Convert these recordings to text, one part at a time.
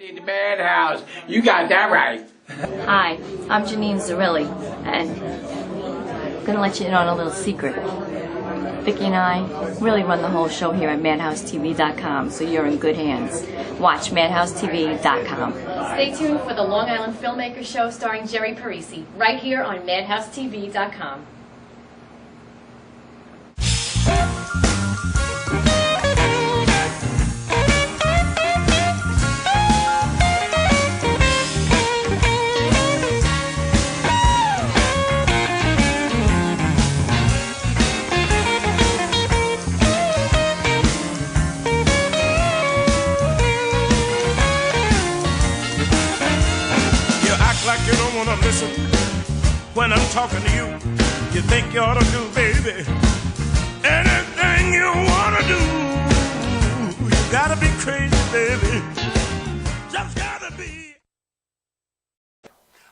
In the madhouse. You got that right. Hi, I'm Janine Zarilli, and I'm going to let you in on a little secret. Vicki and I really run the whole show here at madhousetv.com, so you're in good hands. Watch madhousetv.com. Stay tuned for the Long Island Filmmaker Show starring Jerry Parisi, right here on madhousetv.com. Like you don't wanna listen when I'm talking to you. You think you ought to do, baby, anything you wanna do. You gotta be crazy, baby. Just gotta be.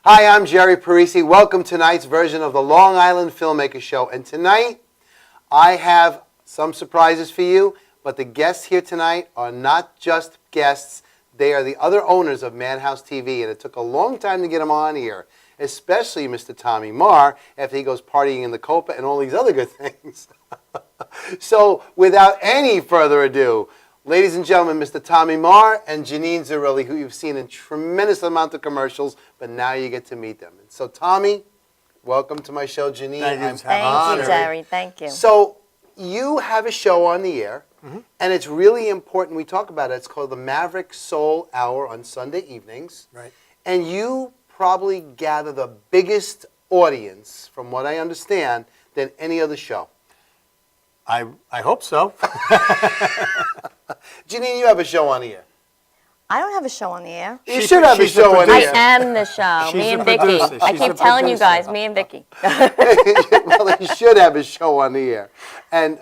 Hi, I'm Jerry Parisi. Welcome to tonight's version of the Long Island Filmmaker Show. And tonight, I have some surprises for you, but the guests here tonight are not just guests. They are the other owners of Madhouse TV, and it took a long time to get them on here, especially Mr. Tommy Marr, after he goes partying in the Copa and all these other good things. So, without any further ado, ladies and gentlemen, Mr. Tommy Marr and Janine Zarilli, who you've seen in tremendous amount of commercials, but now you get to meet them. And so, Tommy, welcome to my show, Janine. Thank you, Jerry. Thank you. So, you have a show on the air. Mm-hmm. And it's really important we talk about it. It's called the Maverick Soul Hour on Sunday evenings. Right. And you probably gather the biggest audience, from what I understand, than any other show. I hope so. Janine, you have a show on the air. I don't have a show on the air. You should have a show on the I air. am the show. She's me and the Vicki. producer. I She's keep the telling you producer. guys, me and Vicki. Well, you should have a show on the air. And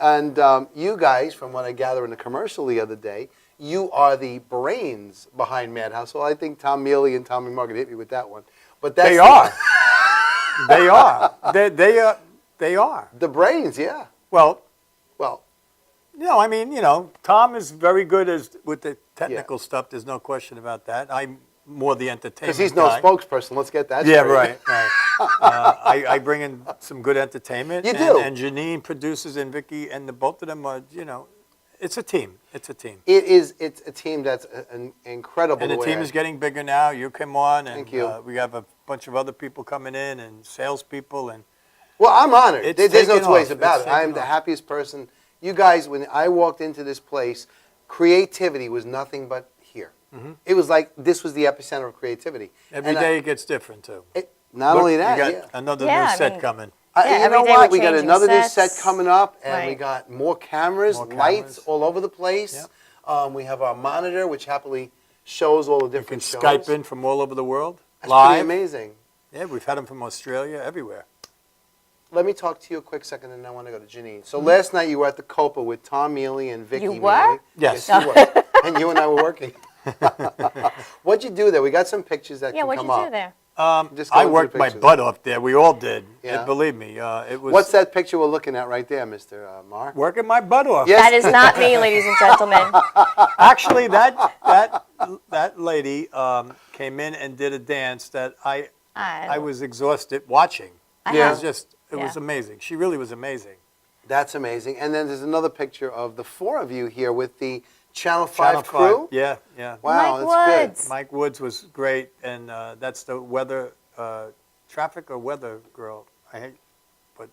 you guys, from what I gather in the commercial the other day, you are the brains behind Madhouse. Well, I think Tom Mealy and Tommy Marr hit me with that one. But that's They are. They are. They are. The brains, yeah. Well, Well, I mean, Tom is very good with the technical stuff. There's no question about that. I'm more the entertainment because he's no guy. spokesperson. Let's get that Yeah, straight. right. I bring in some good entertainment. You do. And Janine produces, and Vicki, and the both of them are, it's a team. It's a team. It's a team that's incredible. And the team is getting bigger now. You come on, and Thank you. We have a bunch of other people coming in, and salespeople, and Well, I'm honored. It's There's no taken two ways off. about It's it. I am taken the off. happiest person. You guys, when I walked into this place, creativity was nothing but here. Mm-hmm. It was like this was the epicenter of creativity. every day it gets different too. Not Look, only that, you got yeah. another Yeah, new I set mean- coming. Yeah, You every know day what? we're We got changing another new sets. set coming up, and we Right. got more cameras, More lights cameras. all over the place. We have our monitor, which happily shows all the You can different shows. Skype in from all over the world. That's live. pretty amazing. Yeah, we've had them from Australia, everywhere. Let me talk to you a quick second, and then I want to go to Janine. So last night you were at the Copa with Tom Mealy and Vicki You Mealy. were? Yes. you were. And you and I were working. What'd you do there? We got some pictures that Yeah, can what'd come you up. do there? Just go I into the worked my pictures. butt off there. We all did. Yeah. Believe me, it was What's that picture we're looking at right there, Mr. Marr? working my butt off. Yes. That is not me, ladies and gentlemen. Actually, that lady came in and did a dance that I was exhausted watching. Yeah. It was just, it was Yeah. amazing. She really was amazing. That's amazing. And then there's another picture of the four of you here with the Channel 5 Channel crew. 5. Yeah. Wow, Mike that's Woods. Mike Woods was great, and that's the weather, traffic or weather girl. But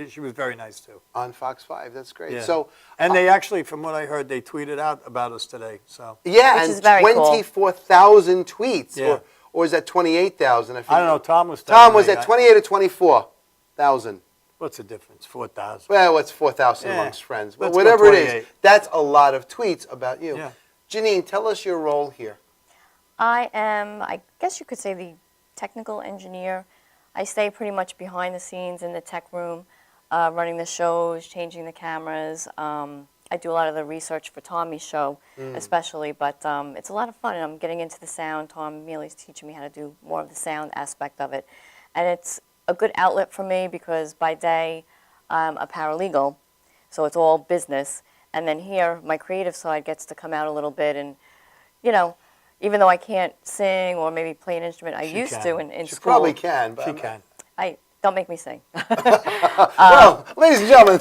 she was very nice too. good. On Fox 5. That's great. Yeah. So, And they actually, from what I heard, they tweeted out about us today. So yeah, Which and is very cool. 24,000 tweets. Yeah. Or is that 28,000? I don't know. Tom was at 28 or 24,000. What's the difference? 4,000. Well, it's 4,000 Yeah. amongst friends. But Let's go whatever it is, 28. that's a lot of tweets about you. Yeah. Janine, tell us your role here. I am, I guess you could say, the technical engineer. I stay pretty much behind the scenes in the tech room, running the shows, changing the cameras. I do a lot of the research for Tommy's show, especially, but it's a lot of fun, and I'm getting into the sound. Tom Mealy's teaching me how to do more of the sound aspect of it. And it's a good outlet for me because by day I'm a paralegal, so it's all business. And then here, my creative side gets to come out a little bit and, even though I can't sing or maybe play an instrument, I She used can. to in She school. probably can. But She can. Don't make me sing. Well, ladies and gentlemen,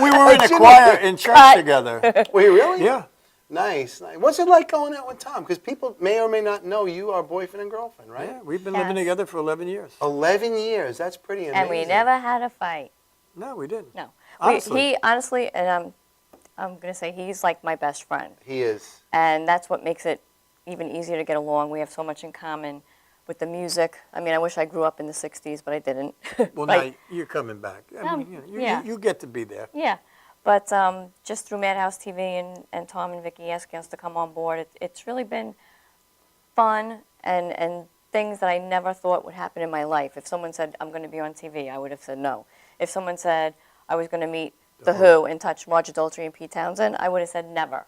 We were in a Jimmy- choir in church together. Were you really? Yeah. Nice. What's it like going out with Tom? Because people may or may not know you are boyfriend and girlfriend, right? Yeah, we've been living Yes. together for 11 years. 11 years. That's pretty amazing. And we never had a fight. No, we didn't. No. Honestly. He honestly, and I'm going to say he's like my best friend. He is. And that's what makes it even easier to get along. We have so much in common with the music. I mean, I wish I grew up in the 60s, but I didn't. Well, Like, now you're coming back. I mean, you know, yeah. you get to be there. yeah. But just through Madhouse TV and Tom and Vicki asking us to come on board, it's really been fun and things that I never thought would happen in my life. If someone said, I'm going to be on TV, I would have said no. If someone said I was going to meet The Who and touch Roger Daltrey and Pete Townsend, I would have said never.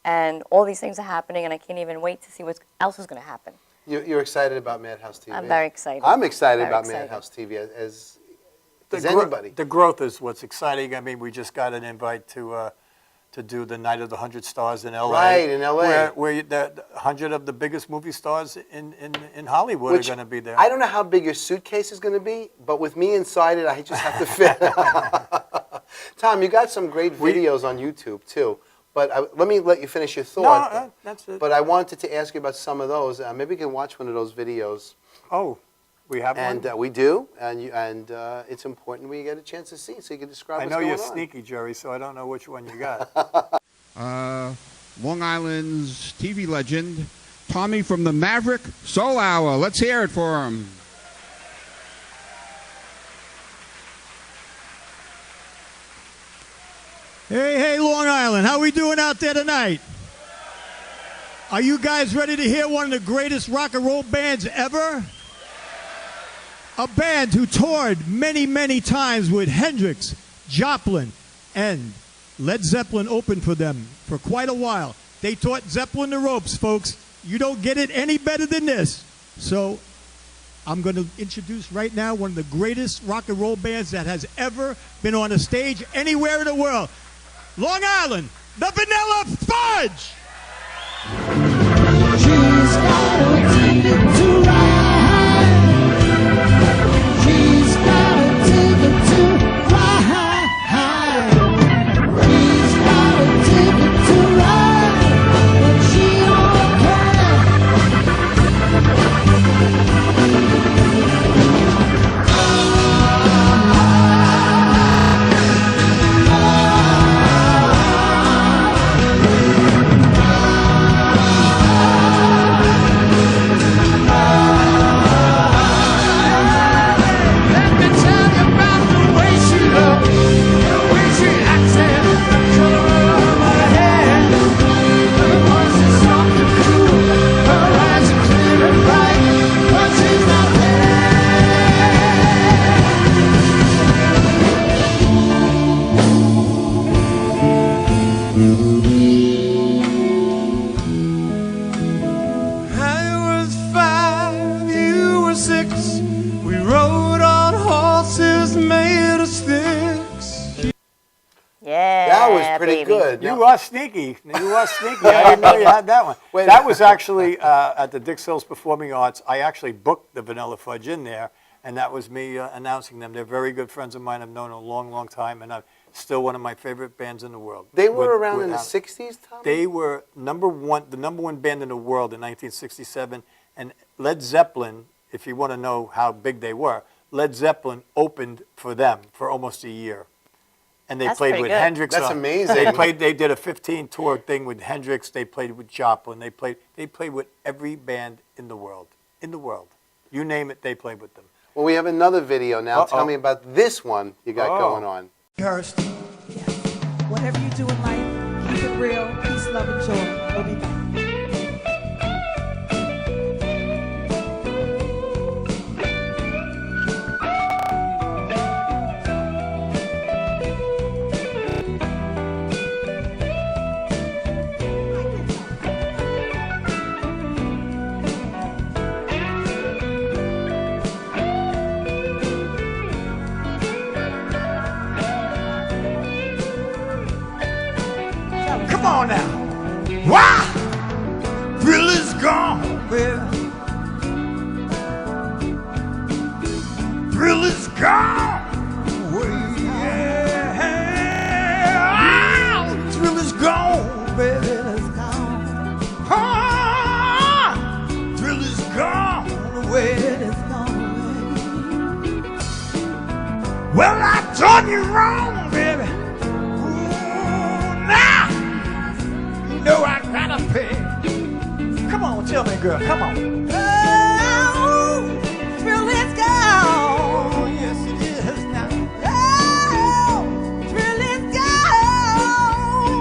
And all these things are happening, and I can't even wait to see what else is going to happen. You're excited about Madhouse TV? I'm very excited. I'm excited Very about excited. Madhouse TV as The anybody. The growth is what's exciting. I mean, we just got an invite to do the Night of the 100 Stars in L.A. Right, in LA. Where the 100 of the biggest movie stars in Hollywood Which are going to be there. I don't know how big your suitcase is going to be, but with me inside it, I just have to fit. Tom, you got some great videos on YouTube too. But let me let you finish your thought. No, that's it. But I wanted to ask you about some of those. Maybe we can watch one of those videos. Oh, we have And one? we do, and it's important we get a chance to see it so you can describe I what's know going you're on. sneaky, Jerry, so I don't know which one you got. Long Island's TV legend, Tommy from the Maverick Soul Hour. Let's hear it for him. Hey, Long Island, how we doing out there tonight? Are you guys ready to hear one of the greatest rock and roll bands ever? A band who toured many, many times with Hendrix, Joplin, and Led Zeppelin opened for them for quite a while. They taught Zeppelin the ropes, folks. You don't get it any better than this. So I'm going to introduce right now one of the greatest rock and roll bands that has ever been on a stage anywhere in the world. Long Island, the Vanilla Fudge! She's got a ticket to ride. She's got a ticket to ride. She's got a ticket to ride, and she don't care. Let me tell you about the way she looked, the way she acted, the color of her hair. Her voice is soft and cool, her eyes are clear and bright, but she's not I was 5, you were 6. We rode on horses made of sticks. Yeah, That was pretty baby. good. You are sneaky. You are sneaky. I didn't know you had that one. Wait a That minute. was actually at the Dix Hills Performing Arts. I actually booked the Vanilla Fudge in there, and that was me announcing them. They're very good friends of mine. I've known a long, long time, and still one of my favorite bands in the world. They were With- around in the without- 60s, Tom? They were the number one band in the world in 1967, and Led Zeppelin, if you want to know how big they were, Led Zeppelin opened for them for almost a year. And they That's played pretty with good. Hendrix. That's amazing. They did a 15 tour thing with Hendrix. They played with Joplin. They played with every band in the world. In the world. You name it, they played with them. Well, we have another video now. Uh-oh. Tell me about this one you got Oh. going on. Hurst. Whatever you do in life, keep it real, peace, love, and joy. We'll be back. Come on now. Why? Thrill is gone. thrill is gone away. Yeah, the thrill is gone, baby. Thrill is gone away. Well, I done you wrong, baby. Ooh, now you know I gotta pay. Come on, tell me, girl. Come on. Oh, thrill is gone. Oh, yes, it is now. Oh, thrill is gone.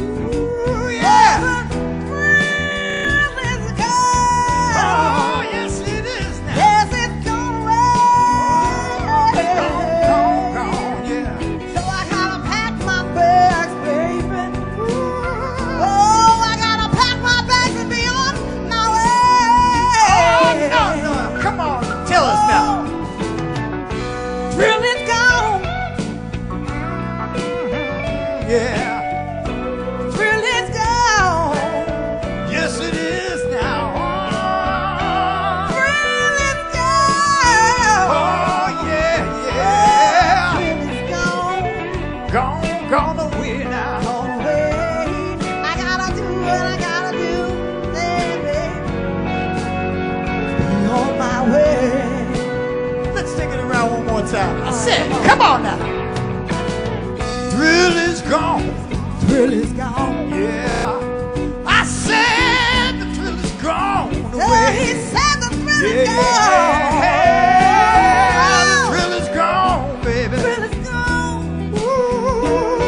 Ooh, yeah. Thrill is gone. Oh, yes, it is now. Yes, it's gone away. Gone, yeah. So I gotta pack my bags, baby. Oh, I gotta pack my bags and be on my way. Oh, no, no. Come on, tell us now. Thrill is gone. Yeah. Thrill is gone. Yes, it is now. Thrill is gone. Oh, yeah, yeah. Thrill is gone. Gone away now. Gone away. I gotta do what I gotta do, baby. Be on my way. Let's take it around one more time. I said, come on now. Thrill is gone. Thrill is gone. Yeah. I said the thrill is gone Oh, away. he said the thrill is Yeah. gone. The thrill is gone, baby. Thrill is gone. Ooh,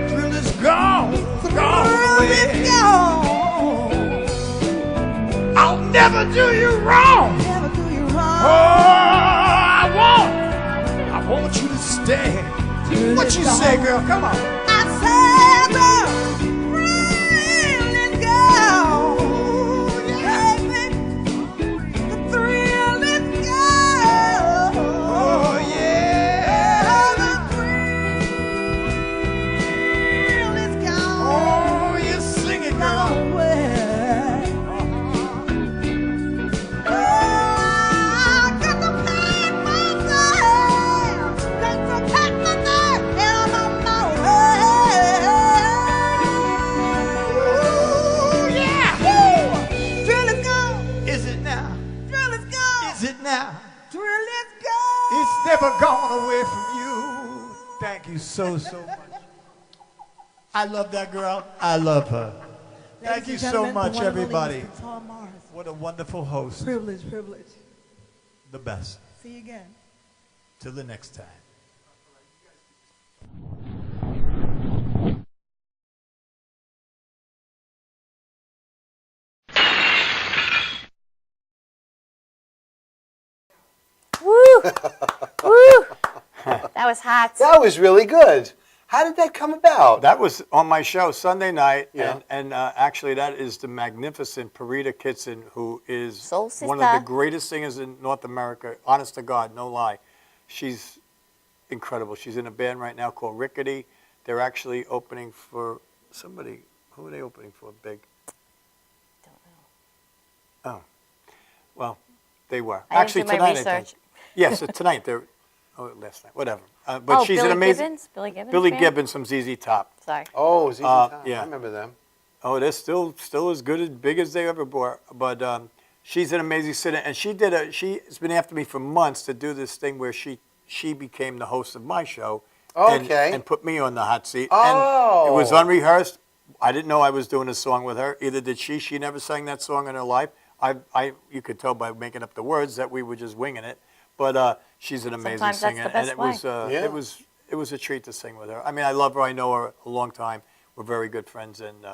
thrill is gone. Gone Thrill away. is gone. I'll never do you wrong. Never do you Oh, wrong. I want you to stay. What you say, girl? Come on. I said the thrill is gone. Baby, the thrill is gone. Oh, yeah. The thrill is gone. Oh, you sing it, girl. Gone away. Oh, I got to pack my bags. Got to pack my bags and I'm on my way. Ooh, yeah. Woo! Thrill is gone. Is it now? Thrill is gone. Is it now? Thrill is gone. It's never gone away from you. Thank you so much. I love that girl. I love her. Thank you Ladies and so gentlemen, much, the one and only everybody. Mr. Tom Morris. What a wonderful host. Privilege, privilege. The best. See you again. Till the next time. Woo! Woo! That was hot. That was really good. How did that come about? That was on my show Sunday night, Yeah. and actually that is the magnificent Parita Kitson, who is Soul one of sister. the greatest singers in North America. Honest to God, no lie. She's incredible. She's in a band right now called Rickety. They're actually opening for somebody. Who are they opening for? Big. Don't know. Oh, well, they were I didn't actually do my tonight. I research. think. Yes, tonight they're. Oh, last night, whatever. But Oh, she's Billy an amazing. Gibbons? Billy Gibbons? Billy band? Gibbons from ZZ Top. Sorry. Oh, ZZ Top. yeah. I remember them. Oh, they're still as good, as big as they ever were. But she's an amazing singer, and she's been after me for months to do this thing where she became the host of my show. Okay. And put me on the hot seat. Oh. And it was unrehearsed. I didn't know I was doing a song with her. Either did she. She never sang that song in her life. You could tell by making up the words that we were just winging it. But she's an amazing Sometimes that's singer, the best and it was Yeah. it was a treat to sing with her. I mean, I love her. I know her a long time. We're very good friends, and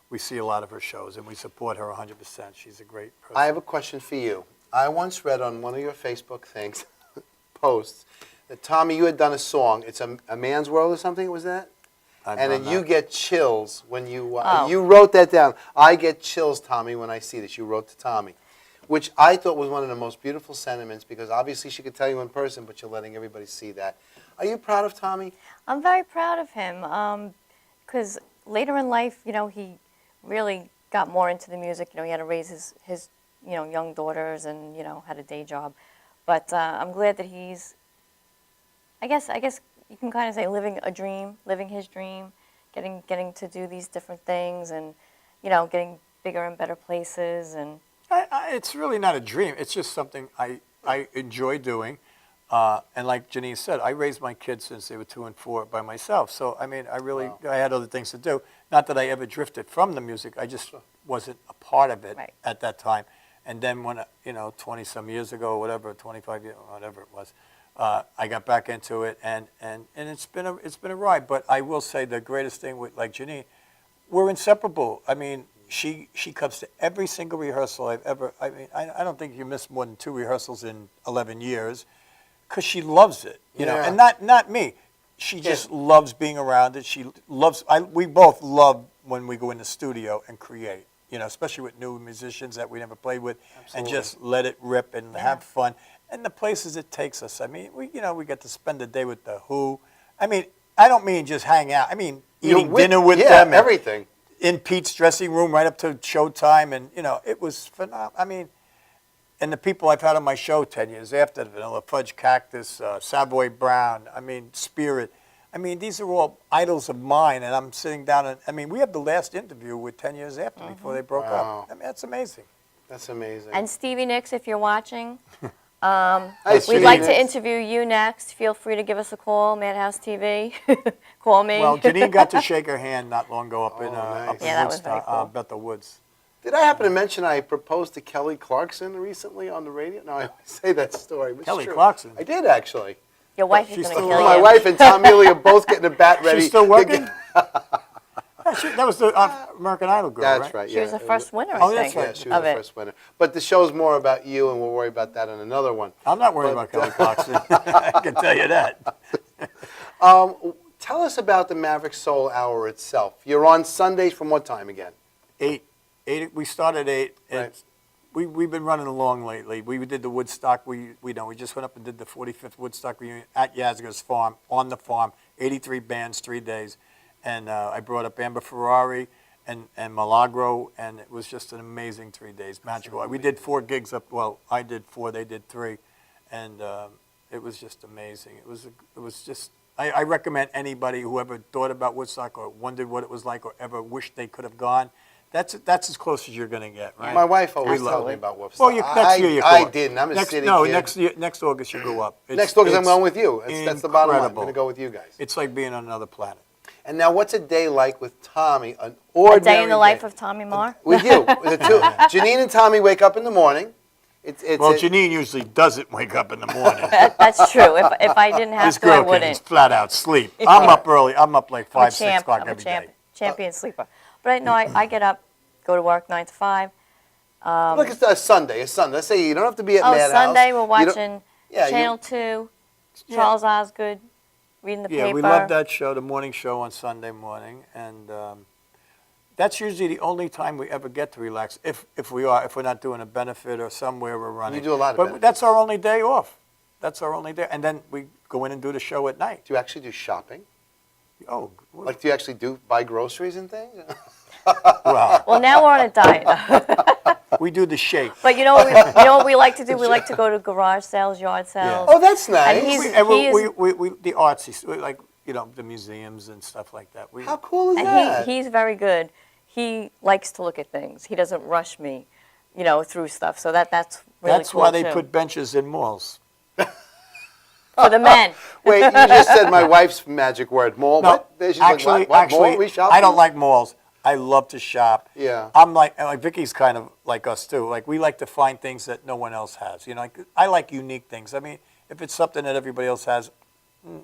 we see a lot of her shows, and we support her 100%. She's a great person. I have a question for you. I once read on one of your Facebook things, posts, that Tommy, you had done a song. It's a man's world or something. Was that? I've And done then you that. get chills when you Oh. you wrote that down. I get chills, Tommy, when I see this. You wrote to Tommy, which I thought was one of the most beautiful sentiments because obviously she could tell you in person, but you're letting everybody see that. Are you proud of Tommy? I'm very proud of him because later in life, he really got more into the music. He had to raise his young daughters and, had a day job. But I'm glad that he's, I guess you can kind of say living his dream, getting to do these different things, and getting bigger and better places. And It's really not a dream. It's just something I enjoy doing. And like Janine said, I raised my kids since they were 2 and 4 by myself. So, I mean, I had other things to do. Not that I ever drifted from the music. I just wasn't a part of it at that time. And then when, 20-some years ago, whatever, 25 years, whatever it was, I got back into it. And it's been a ride. But I will say the greatest thing with, like Janine, we're inseparable. I mean, she comes to every single rehearsal I've ever, I don't think you missed more than 2 rehearsals in 11 years. Because she loves it, and not me. She just loves being around it. She loves. We both love when we go in the studio and create. Especially with new musicians that we never played with, and just let it rip and have fun. And the places it takes us. I mean, we get to spend a day with the Who. I mean, I don't mean just hang out. I mean eating dinner with them. And everything. In Pete's dressing room right up to showtime, and it was phenomenal. I mean. And the people I've had on my show 10 years after, Vanilla Fudge Cactus, Savoy Brown, Spirit. These are all idols of mine, and I'm sitting down and, we have the last interview with 10 years after before they broke up. That's amazing. That's amazing. And Stevie Nicks, if you're watching, Hi, we'd Stevie like Nicks. to interview you next. Feel free to give us a call, Madhouse TV. Call me. Well, Janine got to shake her hand not long ago up in nice. Yeah, that was very cool. Bethel Woods. Did I happen to mention I proposed to Kelly Clarkson recently on the radio? No, I always say that story. But it's Kelly true. Clarkson? I did, actually. Your wife is She's going to still kill you. My wife and Tom Neely are both getting a bat ready. She's still working? That was the American Idol girl, That's right? right, She was the first winner, I Oh, think, that's right. Yeah, she was of the it. first winner. But the show's more about you, and we'll worry about that on another one. I'm not worried about Kelly Clarkson. I can tell you that. Tell us about the Maverick Soul Hour itself. You're on Sundays from what time again? 8. We started 8. Right. We've been running along lately. We did the Woodstock. We just went up and did the 45th Woodstock reunion at Yazga's farm, on the farm. 83 bands, 3 days. And I brought up Amber Ferrari and Milagro, and it was just an amazing 3 days, magical. We did 4 gigs up. Well, I did 4, they did 3, and it was just amazing. It was just. I recommend anybody who ever thought about Woodstock or wondered what it was like or ever wished they could have gone. That's as close as you're going to get, right? My wife always We told love me it. about Woodstock. Well, next year you go. I didn't. I'm a city kid. Next August you go up. Next August I'm going with you. That's the bottom line. I'm incredible. going to go with you guys. It's like being on another planet. And now, what's a day like with Tommy? An ordinary A day in the life of Tommy Marr? With you. With the two. Janine and Tommy wake up in the morning. Janine usually doesn't wake up in the morning. That's true. If I didn't have This to, I girl can wouldn't. flat out sleep. I'm up early. I'm up like 5, 6 o'clock I'm a every day. champion sleeper. But I get up, go to work 9 to 5. Look, it's a Sunday. It's Sunday. Let's say you don't have to be at Oh, Madhouse. Sunday we're You don't- watching Yeah, you- Channel 2, Yeah. Charles Osgood, reading the Yeah, paper. we love that show, the morning show on Sunday morning, and that's usually the only time we ever get to relax. If we're not doing a benefit or somewhere we're running. You do a lot of but benefits. that's our only day off. That's our only day, and then we go in and do the show at night. Do you actually do shopping? Oh, Like, do you actually buy groceries and things? well, Well, now we're on a diet. we do the shake. But you know what we like to do? We like to go to garage sales, yard sales. Oh, that's nice. And he's- We the artsy, like the museums and stuff like that. How cool is And that? he's very good. He likes to look at things. He doesn't rush me, through stuff. So that's really That's cool why they too. put benches in malls. For the men. Wait, you just said my wife's magic word, mall. No, What? She's actually, like, what? Mall? We shopping? I don't like malls. I love to shop. Yeah. I'm like Vicky's kind of like us too. Like we like to find things that no one else has. I like unique things. I mean, if it's something that everybody else has,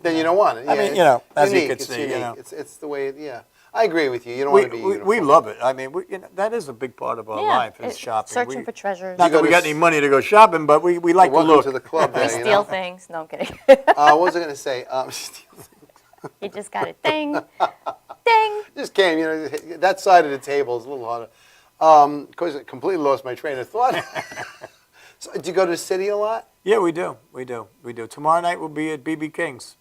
Then you don't want it. I mean, it's as you unique. can It's see, unique. It's the way. Yeah, I agree with you. You don't want to be. we uniform. love it. I mean, that is a big part of our Yeah, life is shopping. Searching for treasures. Not You go that we to got any money to go shopping, but we like to Welcome look. to the club. We There, steal you know? things. No, I'm kidding. What was I going to say? He just got it. Ding. Ding. Just came. That side of the table is a little harder. Of course, I completely lost my train of thought. So, do you go to the city a lot? Yeah, we do. Tomorrow night we'll be at BB King's.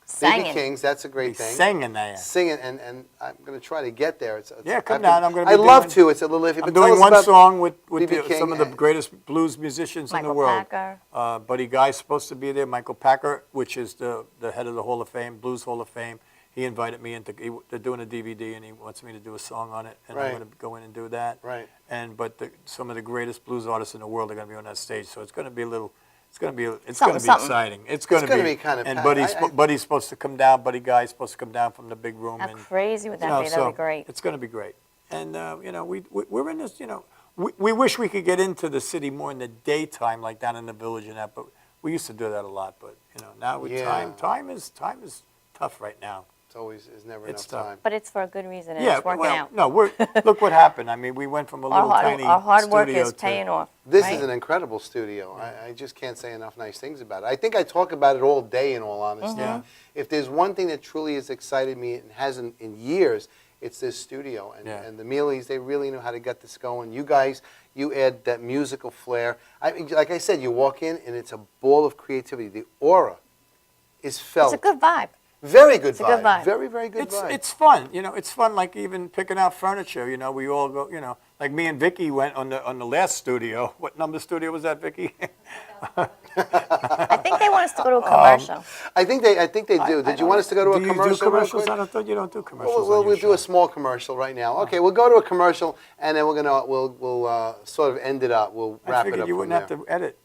Singing. BB King's, that's a great He's thing. singing there. Singing, and I'm going to try to get there. Yeah, come down. I'm gonna be I'd love doing- to. It's a little iffy. I'm but tell doing us one about song with B.B. King some of the and- greatest blues musicians in Michael the world. Packer. Buddy Guy's supposed to be there. Michael Packer, which is the head of the Hall of Fame, Blues Hall of Fame. He invited me into. They're doing a DVD, and he wants me to do a song on it, and Right. I'm going to go in and do that. Right. But some of the greatest blues artists in the world are going to be on that stage, so it's going to be a little. It's going to be. It's going to be Something. exciting. It's going to gonna be. be kind of And packed. Buddy's supposed to come down. Buddy Guy's supposed to come down from the big room. How and, crazy would that you know, be? That'd so be great. It's going to be great. And, we're in this, we wish we could get into the city more in the daytime, like down in the village and that, but we used to do that a lot. But, now with Yeah. time is tough right now. It's never It's enough tough. time. But it's for a good reason, and Yeah, it's working well, out. no, look what happened. I mean, we went from a little tiny Our hard work studio is to- paying off. This right? is an incredible studio. I just can't say enough nice things about it. I think I talk about it all day, in all honesty. Yeah. If there's one thing that truly has excited me and hasn't in years, it's this studio. Yeah. And the Mealies, they really know how to get this going. You guys, you add that musical flair. Like I said, you walk in and it's a ball of creativity. The aura is felt. It's a good vibe. Very good It's a good vibe. Very, very good vibe. It's fun, it's fun. Like even picking out furniture, we all go, like me and Vicky went on the last studio. What number studio was that, Vicky? I think they want us to go to a commercial. I think they do. Did you want us to go to a Do commercial? you do commercials? real quick? I thought you don't do commercials. Well, on your we'll do a show. small commercial right now. Okay, we'll go to a commercial, and then we'll sort of end it up. We'll I wrap it figured up you from wouldn't there. have to edit.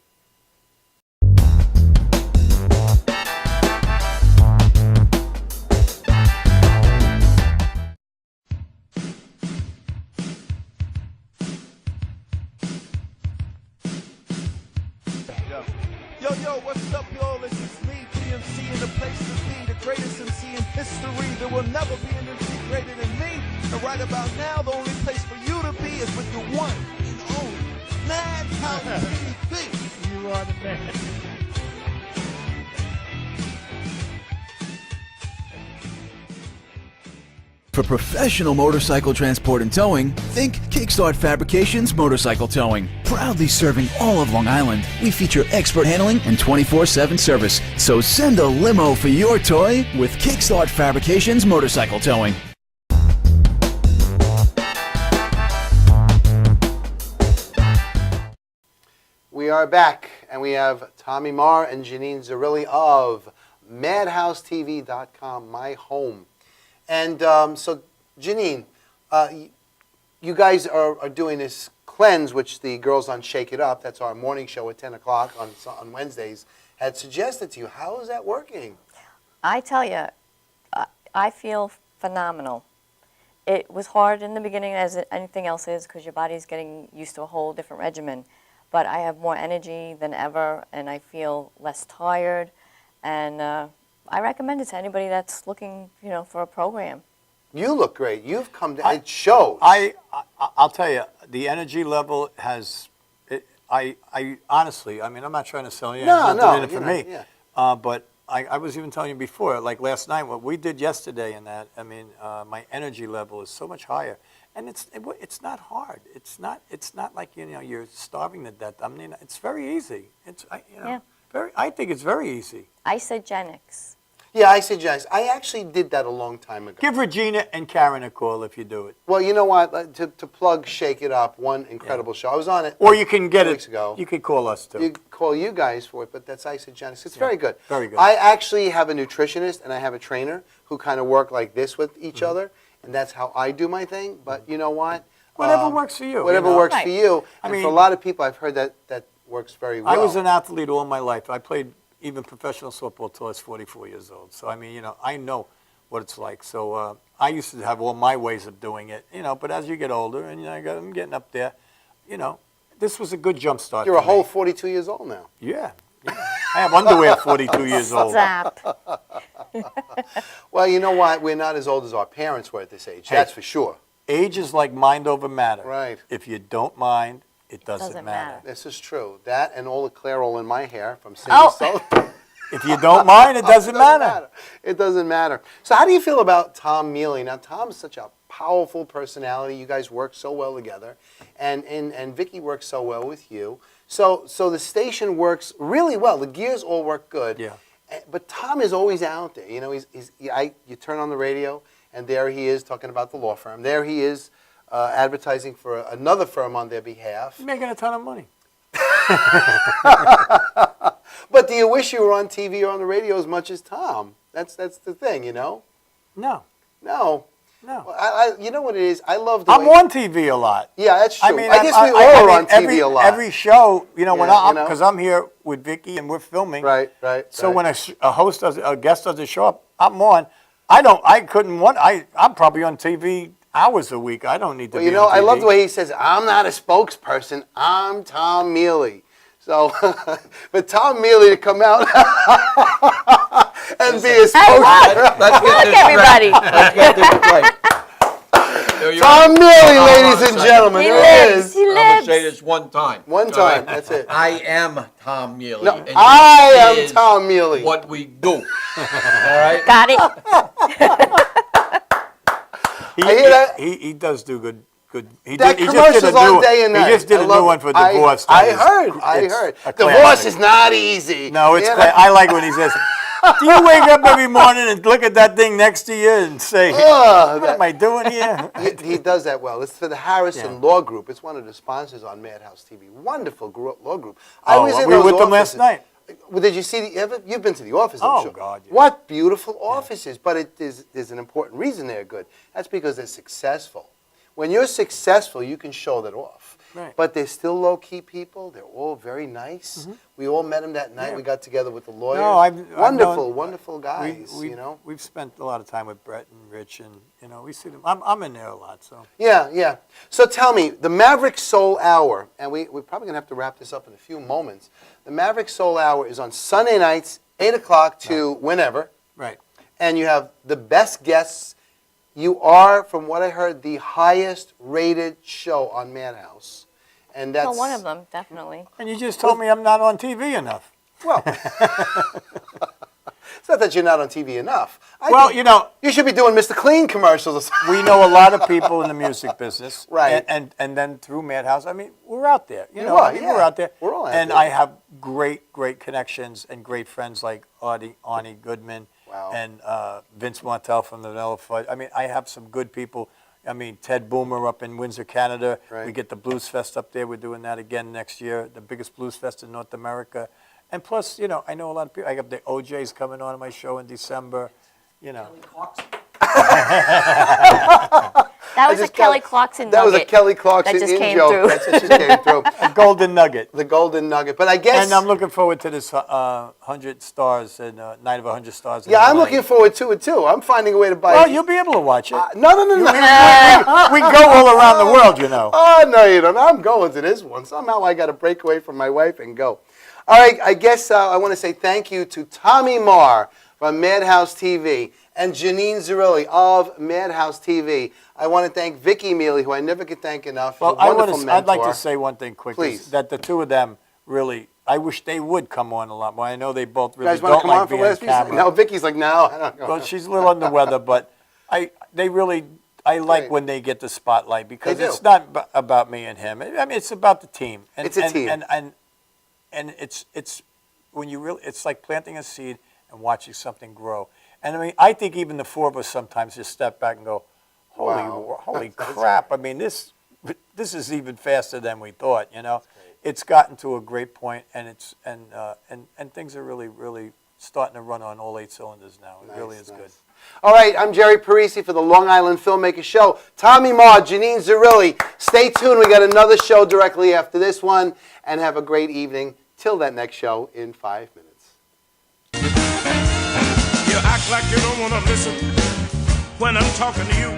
Yo, what's up, y'all? This is me, GMC, in the place to be, the greatest MC in history. There will never be an MC greater than me. And right about now, the only place for you to be is with the one and only Madhouse TV. You are the man. For professional motorcycle transport and towing, think Kickstart Fabrications Motorcycle Towing. Proudly serving all of Long Island, we feature expert handling and 24/7 service. So send a limo for your toy with Kickstart Fabrications Motorcycle Towing. We are back, and we have Tommy Marr and Janine Zerilli of madhousetv.com, my home. And so, Janine, you guys are doing this cleanse, which the girls on Shake It Up, that's our morning show at 10 o'clock on Wednesdays, had suggested to you. How is that working? I tell you, I feel phenomenal. It was hard in the beginning, as anything else is, because your body's getting used to a whole different regimen. But I have more energy than ever, and I feel less tired. And I recommend it to anybody that's looking, for a program. You look great. You've come down. It shows. I'll tell you, the energy level has. I honestly, I'm not trying to sell you. No, it's no, in it for you're me. not, yeah. But I was even telling you before, like last night, what we did yesterday, and that my energy level is so much higher, and it's not hard. It's not like you're starving to death. It's very easy. I think it's very easy. Isogenics. Yeah, I suggest. I actually did that a long time ago. Give Regina and Karen a call if you do it. Well, you know what? To plug Shake It Up, one incredible show. I was on it. Or you can get 2 it. weeks ago. You could call us too. You call you guys for it, but that's isogenics. It's very good. Very good. I actually have a nutritionist and I have a trainer who kind of work like this with each other, and that's how I do my thing. But you know what? Whatever works for you. Whatever works Right. for you. I And mean, for a lot of people, I've heard that works very well. I was an athlete all my life. I played even professional softball till I was 44 years old. So, I know what it's like. So, I used to have all my ways of doing it, but as you get older and, I'm getting up there, this was a good jump start. You're a for whole me. 42 years old now. Yeah. I have underwear at 42 years old. Zap. Well, you know what? We're not as old as our parents were at this age. Hey. That's for sure. Age is like mind over matter. Right. If you don't mind, it doesn't Doesn't matter. matter. This is true. That and all the Clairol in my hair from Cindy Oh. Sullivan. If you don't mind, it doesn't matter. It doesn't matter. So how do you feel about Tom Mealy? Now, Tom is such a powerful personality. You guys work so well together. And Vicky works so well with you. So the station works really well. The gears all work good. Yeah. But Tom is always out there. You know, you turn on the radio, and there he is talking about the law firm. There he is advertising for another firm on their behalf. You're making a ton of money. But do you wish you were on TV or on the radio as much as Tom? That's the thing, you know? No. No. No. Well, you know what it is? I love the I'm way... on TV a lot. Yeah, that's true. I mean, I guess we all are on TV a lot. Every show, you know, Yeah, because I'm here with Vicky and we're filming. Right. So when a guest doesn't show up, I'm on. I'm probably on TV hours a week. I don't need to Well, be you know, on TV. I love the way he says, I'm not a spokesperson. I'm Tom Mealy. So, but Tom Mealy to come out and be a spokesperson. Look, everybody. Let's get this right. Tom Mealy, ladies and gentlemen. He There he lives. is. He I'm going to lives. say this one time. One time, that's it. I am Tom Mealy. No, and I this am is Tom Mealy. What we do. All right? Got it. I hear that. He does do good. He That he commercial's just did on day and night. He just did I a love new one it. for divorce. I It's heard. a Divorce classic. is not easy. No, it's. You I like when he says, "Do you wake up every morning and look at that thing next to you and say, what am I doing here?" He does that well. It's for the Harrison Law Group. It's one of the sponsors on Madhouse TV. Wonderful law group. I was in we were those with them last offices. night. Well, did you see you've been to the office, I'm Oh, sure. God, yeah. What beautiful offices. But there's an important reason they're good. That's because they're successful. When you're successful, you can show that off. Right. But they're still low-key people. They're all very nice. We all met them that night. Yeah. We got together with the lawyers. No, I've wonderful guys, you know. We've spent a lot of time with Brett and Rich, and you know, we see them. I'm in there a lot, so. Yeah. So tell me, the Maverick Soul Hour, and we're probably going to have to wrap this up in a few moments. The Maverick Soul Hour is on Sunday nights, 8 o'clock to whenever. Right. And you have the best guests. You are, from what I heard, the highest rated show on Madhouse. And that's Well, one of them, definitely. And you just told me I'm not on TV enough. Well, it's not that you're not on TV enough. Well, you know, you should be doing Mr. Clean commercials. we know a lot of people in the music business, Right. And then through Madhouse, I mean, we're out there. You know, are, I mean, yeah. we're out there. We're all out and there. I have great connections and great friends like Arnie Goodman, Wow. and Vince Martell from the Vanilla Fudge. I mean, I have some good people. I mean, Ted Boomer up in Windsor, Canada. Right. We get the Blues Fest up there. We're doing that again next year, the biggest Blues Fest in North America. And plus, you know, I know a lot of people. I got the OJs coming on my show in December. You know. That was a Kelly Clarkson That was a nugget Kelly Clarkson that just came in-joke. through. That's what just came through. A golden nugget. The golden nugget. But I guess... And I'm looking forward to this 100 stars and Night of 100 Stars. in Yeah, I'm LA. looking forward to it, too. I'm finding a way to buy Well, it. you'll be able to watch it. No. We go all around the world, you know. Oh, no, you don't. I'm going to this one. Somehow I got to break away from my wife and go. All right, I guess I want to say thank you to Tommy Marr from Madhouse TV and Janine Zerilli of Madhouse TV. I want to thank Vicky Mealy, who I never could thank enough. She's Well, a wonderful mentor. I'd like to say one thing quick. Please. That the two of them really, I wish they would come on a lot more. I know they both You really guys want to don't come like on for being on last piece? camera. No, Vicky's like, no, I don't know. Well, she's a little under the weather, but I like when they get the spotlight because They do. it's not about me and him. I mean, it's about the team. And, It's a team. And it's when you really, it's like planting a seed and watching something grow. And I mean, I think even the four of us sometimes just step back and go, holy crap! I mean, this is even faster than we thought. You know, it's gotten to a great point, and it's and things are really starting to run on all 8 cylinders now. It really is good. All right, I'm Jerry Parisi for the Long Island Filmmaker Show. Tommy Marr, Janine Zerilli. Stay tuned. We got another show directly after this one, and have a great evening. Till that next show in 5 minutes. You act like you don't want to listen when I'm talking to you.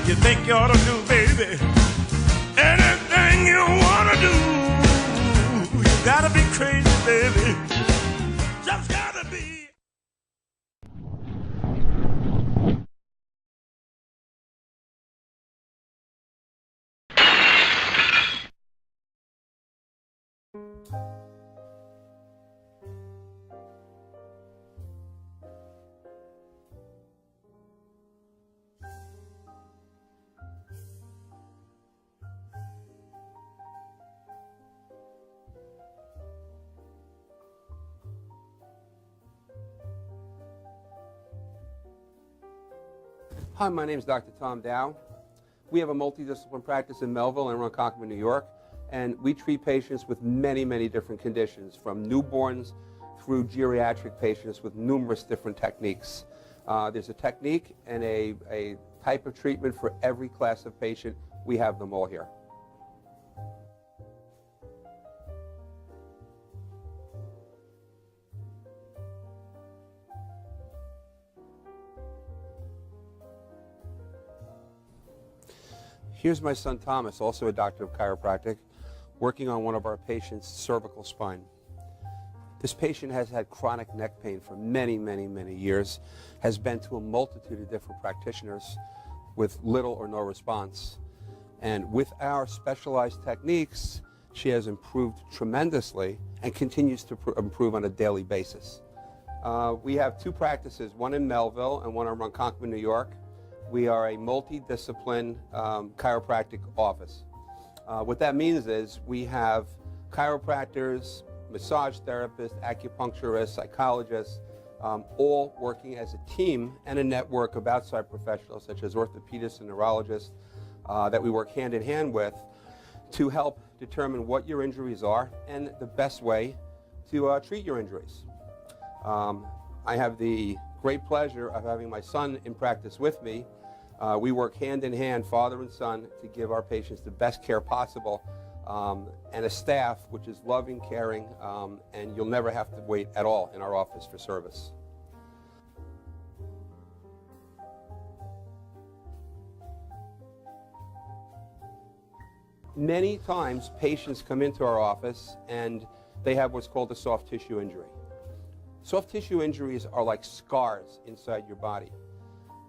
You think you ought to do, baby, anything you want to do. You gotta be crazy, baby. Just gotta be. Hi, my name is Dr. Tom Dow. We have a multidisciplinary practice in Melville and Ronkonkoma, New York, and we treat patients with many, many different conditions, from newborns through geriatric patients with numerous different techniques. There's a technique and a type of treatment for every class of patient. We have them all here. Here's my son Thomas, also a doctor of chiropractic, working on one of our patients' cervical spine. This patient has had chronic neck pain for many, many, many years, has been to a multitude of different practitioners with little or no response. And with our specialized techniques, she has improved tremendously and continues to improve on a daily basis. We have two practices, one in Melville and one in Ronkonkoma, New York. We are a multidiscipline chiropractic office. What that means is we have chiropractors, massage therapists, acupuncturists, psychologists, all working as a team and a network of outside professionals such as orthopedists and neurologists that we work hand in hand with to help determine what your injuries are and the best way to treat your injuries. I have the great pleasure of having my son in practice with me. We work hand in hand, father and son, to give our patients the best care possible, and a staff which is loving, caring, and you'll never have to wait at all in our office for service. Many times patients come into our office and they have what's called a soft tissue injury. Soft tissue injuries are like scars inside your body.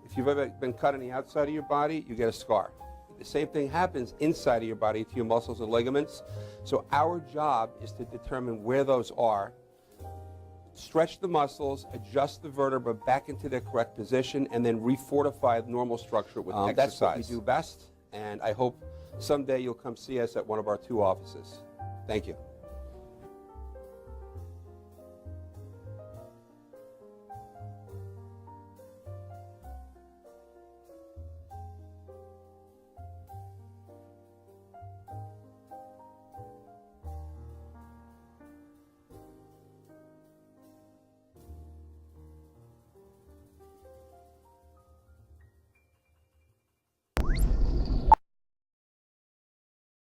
If you've ever been cut on the outside of your body, you get a scar. The same thing happens inside of your body to your muscles and ligaments. So our job is to determine where those are, stretch the muscles, adjust the vertebra back into their correct position, and then refortify the normal structure with exercise. That's what we do best, and I hope someday you'll come see us at one of our two offices. Thank you.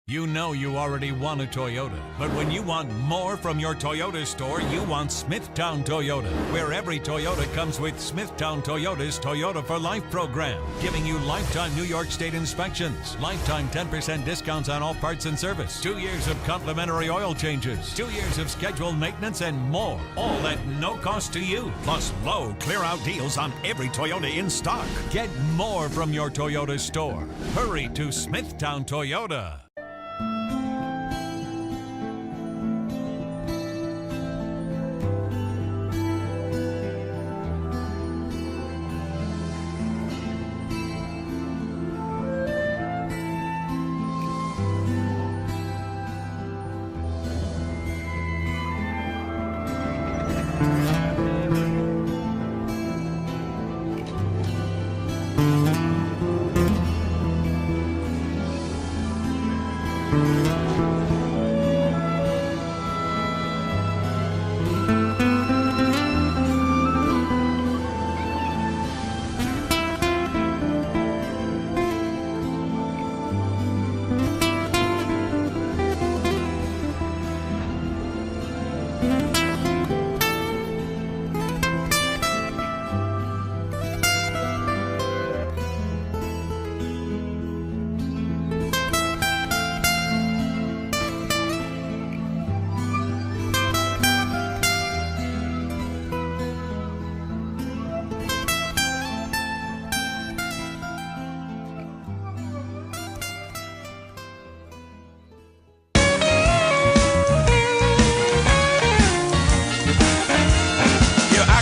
You know you already want a Toyota, but when you want more from your Toyota store, you want Smithtown Toyota, where every Toyota comes with Smithtown Toyota's Toyota for Life program, giving you lifetime New York State inspections, lifetime 10% discounts on all parts and service, 2 years of complimentary oil changes, 2 years of scheduled maintenance, and more, all at no cost to you, plus low clear-out deals on every Toyota in stock. Get more from your Toyota store. Hurry to Smithtown Toyota.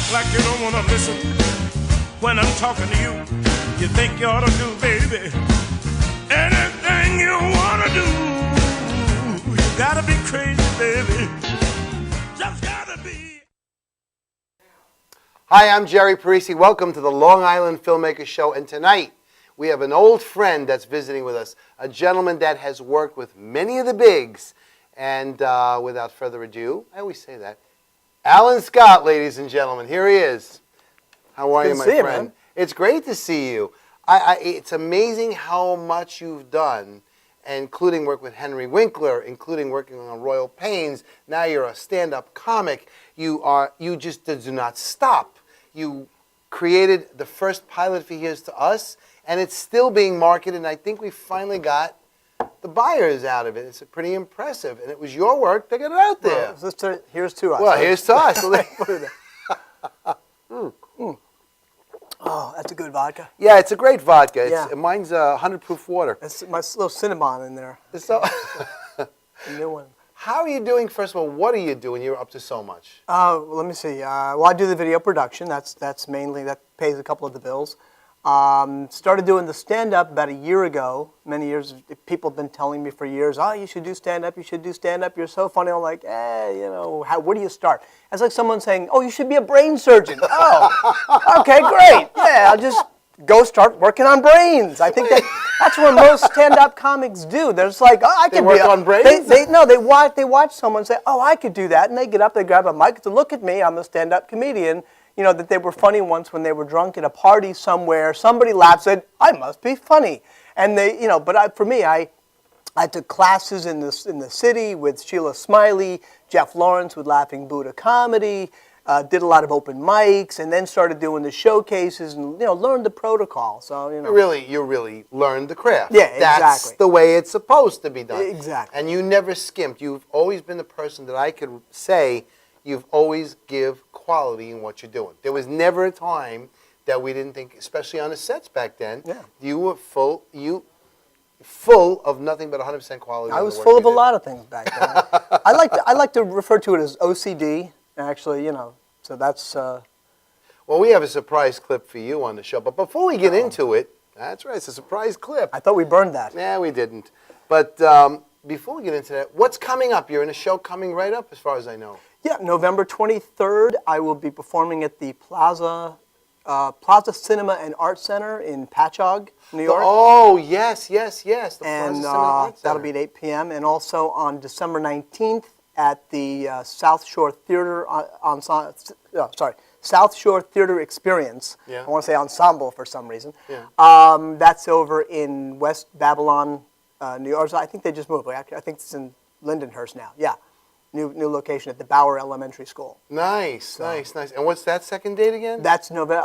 Like you don't wanna listen when I'm talking to you. You think you ought to do, baby, anything you wanna do. You gotta be crazy, baby. Just gotta be. Hi, I'm Jerry Parisi. Welcome to the Long Island Filmmaker Show. And tonight, we have an old friend that's visiting with us, a gentleman that has worked with many of the bigs. And without further ado, I always say that, Alan Scott, ladies and gentlemen. Here he is. How are Good you, to my see you, friend? man. It's great to see you. It's amazing how much you've done, including work with Henry Winkler, including working on Royal Pains. Now you're a stand-up comic. You just do not stop. You created the first pilot for Here's to Us, and it's still being marketed, and I think we finally got the buyers out of it. It's pretty impressive, and it was your work to get it out there. Well, Here's to Us. Well, Here's to Us. Oh, that's a good vodka. Yeah, it's a great vodka. Yeah. Mine's 100 proof water. That's my little Cinnabon in there. So, A new one. how are you doing? First of all, what are you doing? You're up to so much. Well, let me see. Well, I do the video production. That's mainly, that pays a couple of the bills. Started doing the stand-up about a year ago. Many years, people have been telling me for years, oh, you should do stand-up, you should do stand-up, you're so funny. I'm like, where do you start? It's like someone saying, oh, you should be a brain surgeon. Oh, okay, great. Yeah, I'll just go start working on brains. I think that's what most stand-up comics do. They're just like, oh, I They could work on brains? They watch someone say, oh, I could do that, and they get up, they grab a mic, to look at me, I'm a stand-up comedian. You know, that they were funny once when they were drunk at a party somewhere. Somebody laughed, said, I must be funny. And they, for me, I took classes in the city with Sheila Smiley, Jeff Lawrence with Laughing Buddha Comedy, did a lot of open mics, and then started doing the showcases and, learned the protocol. So, You really learned the craft. Yeah, That's exactly. the way it's supposed to be done. Exactly. And you never skimped. You've always been the person that I could say you've always give quality in what you're doing. There was never a time that we didn't think, especially on the sets back then, you were full of nothing but 100% quality. I was full of a lot of things back then. I like to refer to it as OCD, actually, so that's... Well, we have a surprise clip for you on the show, but before we get into it, that's right, it's a surprise clip. I thought we burned that. Yeah, we didn't. But before we get into that, what's coming up? You're in a show coming right up, as far as I know. Yeah, November 23rd, I will be performing at the Plaza Cinema and Art Center in Patchogue, New York. Oh, yes. The Plaza And Cinema and Art Center. that'll be at 8 p.m. And also on December 19th at the South Shore Theater South Shore Theater Experience. Yeah. I want to say ensemble for some reason. Yeah. That's over in West Babylon, New York. I think they just moved. I think it's in Lindenhurst now. Yeah. New location at the Bauer Elementary School. Nice. And what's that second date again? That's December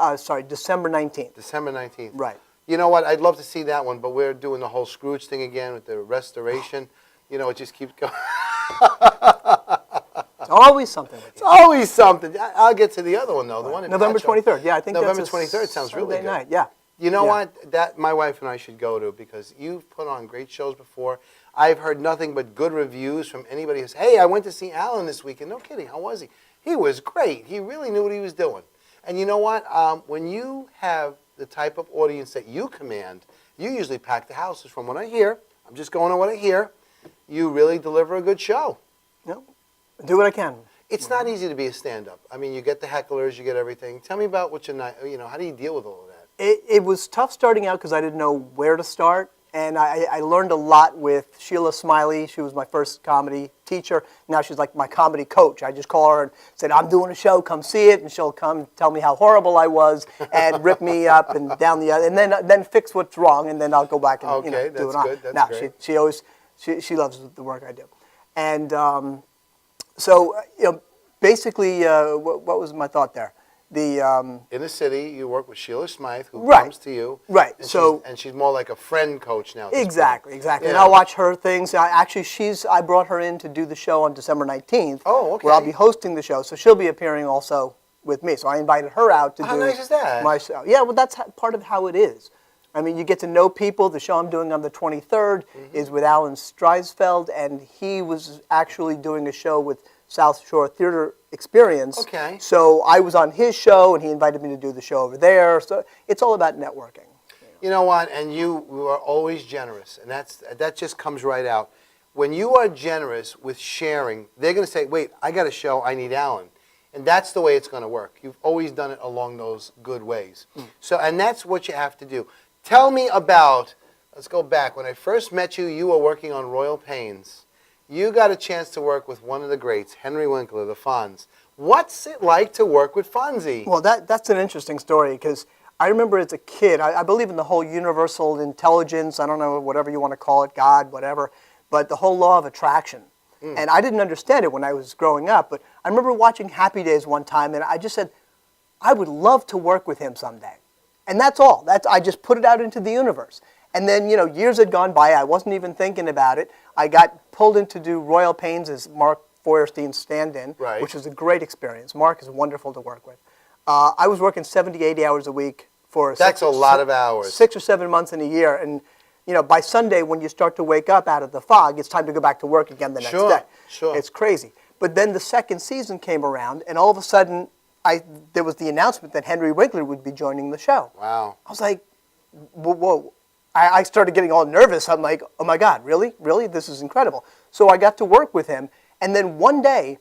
19th. December 19th. Right. You know what? I'd love to see that one, but we're doing the whole Scrooge thing again with the restoration. It just keeps going. It's always something with you. It's always something. I'll get to the other one, though. The one in November Patchogue. 23rd. Yeah, I think November that's a 23rd sounds really Sunday good. night. Yeah. You know what? That my wife and I should go to, because you've put on great shows before. I've heard nothing but good reviews from anybody who's, hey, I went to see Alan this weekend. No kidding. How was he? He was great. He really knew what he was doing. And you know what? When you have the type of audience that you command, you usually pack the houses. From what I hear, I'm just going on what I hear, you really deliver a good show. No, do what I can. It's not easy to be a stand-up. I mean, you get the hecklers, you get everything. Tell me about what how do you deal with all of that? It was tough starting out because I didn't know where to start. And I learned a lot with Sheila Smiley. She was my first comedy teacher. Now she's like my comedy coach. I just call her and said, I'm doing a show, come see it. And she'll come tell me how horrible I was and rip me up and down the other. And then fix what's wrong, and then I'll go back and do it on. Good. That's now, great. she loves the work I do. And so, basically, what was my thought there? In the city, you work with Sheila Smythe, who Right. comes to you. Right. And she's more like a friend coach now. at this Exactly. point. And Yeah. I'll watch her things. I brought her in to do the show on December 19th. Oh, okay. Where I'll be hosting the show, so she'll be appearing also with me. So I invited her out to How do nice is that? my show. Yeah, well, that's part of how it is. I mean, you get to know people. The show I'm doing on the 23rd is with Alan Streisfeld, and he was actually doing a show with South Shore Theater Experience. Okay. So I was on his show, and he invited me to do the show over there. So it's all about networking. You know what? And you are always generous, and that just comes right out. When you are generous with sharing, they're going to say, wait, I got a show, I need Alan. And that's the way it's going to work. You've always done it along those good ways. So, and that's what you have to do. Tell me about, let's go back. When I first met you, you were working on Royal Pains. You got a chance to work with one of the greats, Henry Winkler, the Fonz. What's it like to work with Fonzie? Well, that's an interesting story because I remember as a kid, I believe in the whole universal intelligence, I don't know, whatever you want to call it, God, whatever, but the whole law of attraction. And I didn't understand it when I was growing up, but I remember watching Happy Days one time, and I just said, I would love to work with him someday. And that's all. I just put it out into the universe. And then, you know, years had gone by, I wasn't even thinking about it. I got pulled in to do Royal Pains as Mark Feuerstein's stand-in, which was a great experience. Mark is wonderful to work with. I was working 70, 80 hours a week for That's a lot of hours. 6 or 7 months in a year. And you know, by Sunday, when you start to wake up out of the fog, it's time to go back to work again the next day. Sure. It's crazy. But then the second season came around, and all of a sudden, there was the announcement that Henry Winkler would be joining the show. Wow. I was like, whoa. I started getting all nervous. I'm like, oh my God, really? Really? This is incredible. So I got to work with him, and then one day,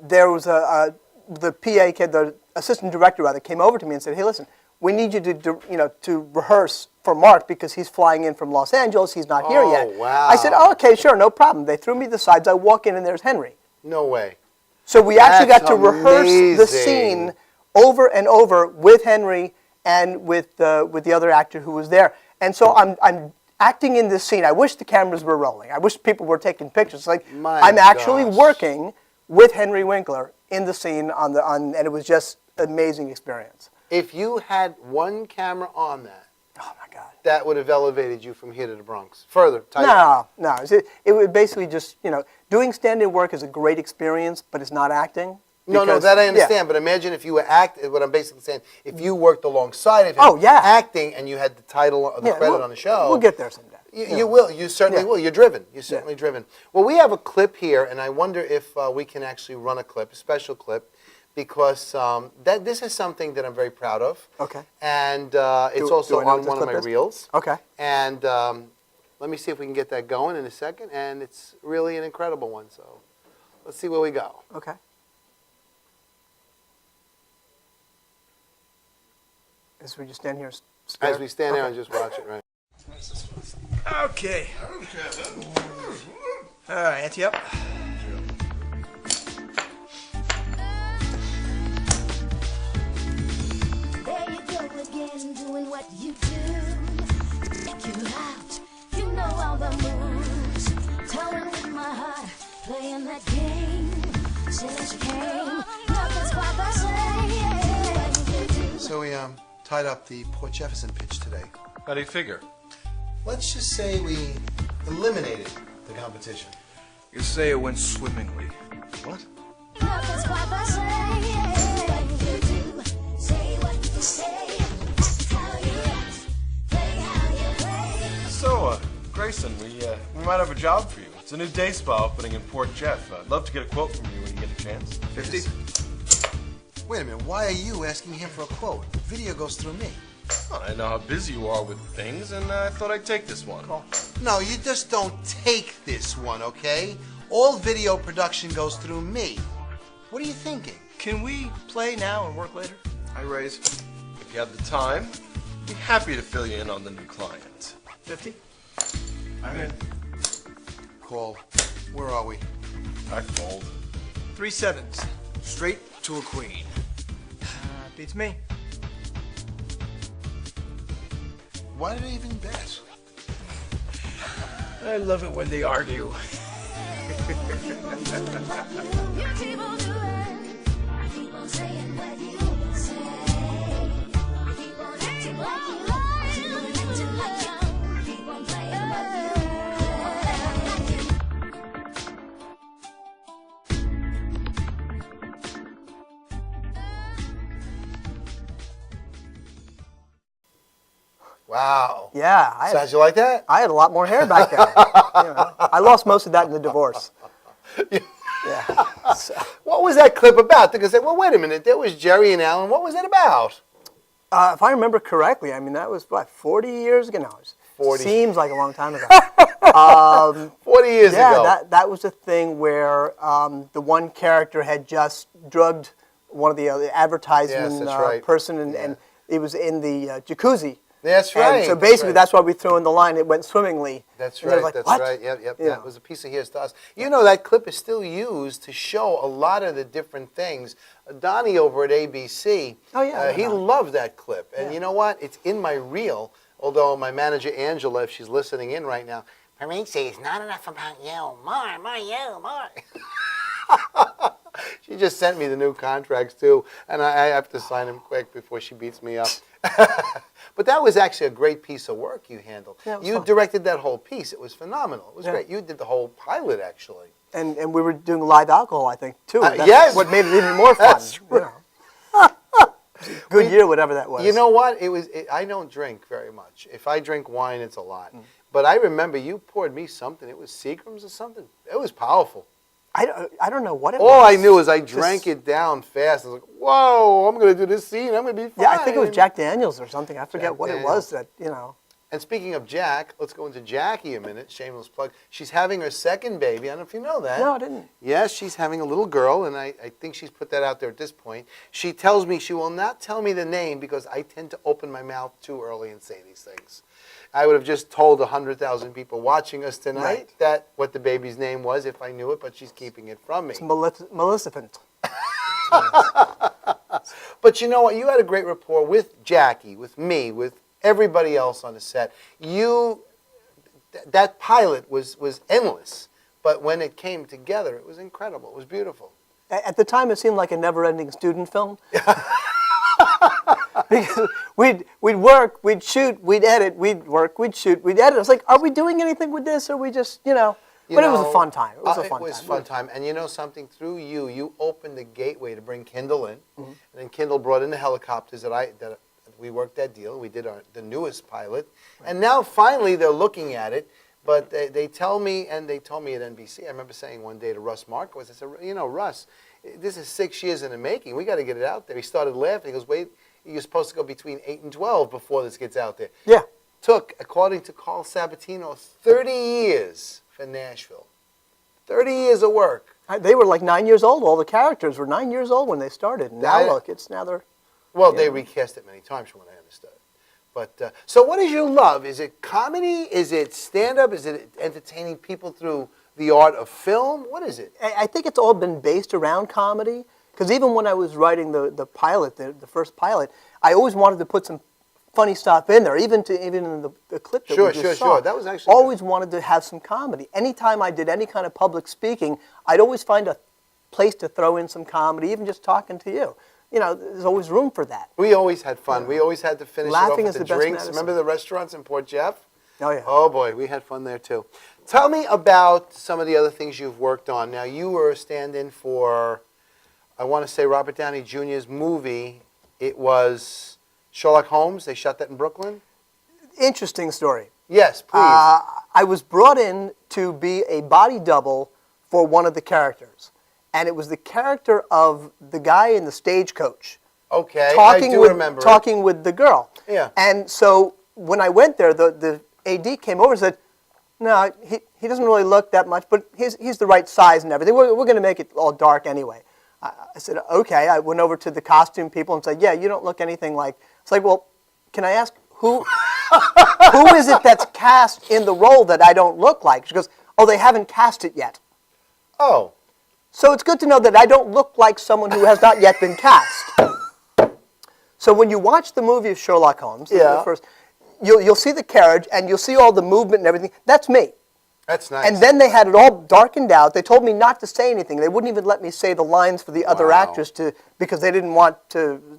there was the PA kid, the assistant director rather, came over to me and said, hey, listen, we need you to rehearse for Mark because he's flying in from Los Angeles. He's not here yet. Wow. I said, oh, okay, sure, no problem. They threw me the sides. I walk in and there's Henry. No way. So we actually That's got to rehearse the amazing. scene over and over with Henry and with the other actor who was there. And so I'm acting in this scene. I wish the cameras were rolling. I wish people were taking pictures. Like I'm actually working with Henry Winkler in the scene and it was just an amazing experience. If you had one camera on that, oh my God, that would have elevated you from here to the Bronx. Further, No. It would basically just, you know, doing stand-in work is a great experience, but it's not acting. No, that I understand. But imagine if you were what I'm basically saying, if you worked alongside of him, acting, and you had the title or the credit on the show. We'll get there someday. You will. You certainly will. You're driven. You're certainly driven. Well, we have a clip here, and I wonder if we can actually run a clip, a special clip, because this is something that I'm very proud of. Okay. And it's also on one of my reels. Okay. And let me see if we can get that going in a second. And it's really an incredible one. So let's see where we go. Okay. As we just stand here. As we stand there and just watch it, right? Okay. All right, ante up. There you go again, doing what you do. Take you out, you know all the moves. Towing with my heart, playing that game. Since you came, nothing's quite the same. So we tied up the Port Jefferson pitch today. How do you figure? Let's just say we eliminated the competition. You say it went swimmingly. What? Nothing's quite the same. Say what you say. How you act. Play how you play. So, Grayson, we might have a job for you. It's a new day spa opening in Port Jeff. I'd love to get a quote from you when you get a chance. 50? Wait a minute, why are you asking him for a quote? The video goes through me. Well, I know how busy you are with things, and I thought I'd take this one. No, you just don't take this one, okay? All video production goes through me. What are you thinking? Can we play now and work later? I raise. If you have the time, I'd be happy to fill you in on the new client. 50? I'm in. Call. Where are we? I fold. 3 sevens. Straight to a queen. Beats me. Why did I even bet? I love it when they argue. You keep on doing, keep on saying what you say. Keep on acting like you like, keep on acting like you, keep on playing what you play. Wow. Yeah. So how'd you like that? I had a lot more hair back then. You know, I lost most of that in the divorce. Yeah. So. What was that clip about? Because well, wait a minute. There was Jerry and Alan. What was it about? If I remember correctly, I mean, that was, what, 40 years ago? No, it was 40. Seems like a long time ago. 40 years ago. Yeah, that was a thing where the one character had just drugged one of the advertisement Yes, that's right. person, and it was in the jacuzzi. That's And right. so that's basically, right. that's why we threw in the line. It went swimmingly. That's And I was right. like, That's "What?" right. Yep. Yeah. That was a piece of here's to us. You know, that clip is still used to show a lot of the different things. Donnie over at ABC, Oh, yeah, he Donnie. loved that clip. And you know what? It's in my reel, although my manager, Angela, if she's listening in right now, Parisi, it's not enough about you. More you, more. She just sent me the new contracts, too, and I have to sign them quick before she beats me up. But that was actually a great piece of work you handled. Yeah, it was you fun. directed that whole piece. It was phenomenal. It was Yeah. great. You did the whole pilot, actually. And we were doing live alcohol, I think, too. That's yes. what made it even more fun. That's you know. Good year, whatever that was. You know what? I don't drink very much. If I drink wine, it's a lot. But I remember you poured me something. It was Seagram's or something. It was powerful. I don't know what it was. All I knew is I drank it down fast. I was like, whoa, I'm going to do this scene. I'm going to be fine. Yeah, I think it was Jack Daniels or something. I forget Jack what Daniels. it was that, you know. And speaking of Jack, let's go into Jackie a minute. Shameless plug. She's having her second baby. I don't know if you know that. No, I didn't. Yes, she's having a little girl, and I think she's put that out there at this point. She tells me she will not tell me the name because I tend to open my mouth too early and say these things. I would have just told 100,000 people watching us tonight Right. that what the baby's name was if I knew it, but she's keeping it from me. It's Maleficent. But you know what? You had a great rapport with Jackie, with me, with everybody else on the set. That pilot was endless, but when it came together, it was incredible. It was beautiful. At the time, it seemed like a never-ending student film. Because we'd work, we'd shoot, we'd edit, we'd work, we'd shoot, we'd edit. I was like, are we doing anything with this, or we just, you know? But it was a fun time. It was a fun time. And you know something? Through you opened the gateway to bring Kindle in, and then Kindle brought in the helicopters that we worked that deal. We did the newest pilot, and now finally they're looking at it. But they tell me, and they told me at NBC. I remember saying one day to Russ Marquez, I said, you know, Russ, this is 6 years in the making. We got to get it out there. He started laughing. He goes, wait, you're supposed to go between 8 and 12 before this gets out there. Yeah. Took, according to Carl Sabatino, 30 years for Nashville. 30 years of work. They were like 9 years old. All the characters were 9 years old when they started. And now look, now they're... Well, they recast it many times from what I understood. But so what is your love? Is it comedy? Is it stand-up? Is it entertaining people through the art of film? What is it? I think it's all been based around comedy. Because even when I was writing the pilot, the first pilot, I always wanted to put some funny stuff in there, even in the clip that we just saw. Sure. That was actually always wanted to have some comedy. Anytime I did any kind of public speaking, I'd always find a place to throw in some comedy, even just talking to you. You know, there's always room for that. We always had fun. We always had to finish Laughing it is off with the the best drinks. medicine. Remember the restaurants in Port Jeff? Oh, yeah. Oh, boy, we had fun there, too. Tell me about some of the other things you've worked on. Now, you were a stand-in for, I want to say, Robert Downey Jr.'s movie. It was Sherlock Holmes. They shot that in Brooklyn? Interesting story. Yes, please. I was brought in to be a body double for one of the characters. And it was the character of the guy in the stagecoach. Okay, I do remember talking with the girl. Yeah. And so when I went there, the AD came over and said, no, he doesn't really look that much, but he's the right size and everything. We're going to make it all dark anyway. I said, okay. I went over to the costume people and said, yeah, you don't look anything like... It's like, well, can I ask who is it that's cast in the role that I don't look like? She goes, oh, they haven't cast it yet. Oh. So it's good to know that I don't look like someone who has not yet been cast. So when you watch the movie of Sherlock Holmes, the first, you'll see the carriage and you'll see all the movement and everything. That's me. That's nice. And then they had it all darkened out. They told me not to say anything. They wouldn't even let me say the lines for the other actress because they didn't want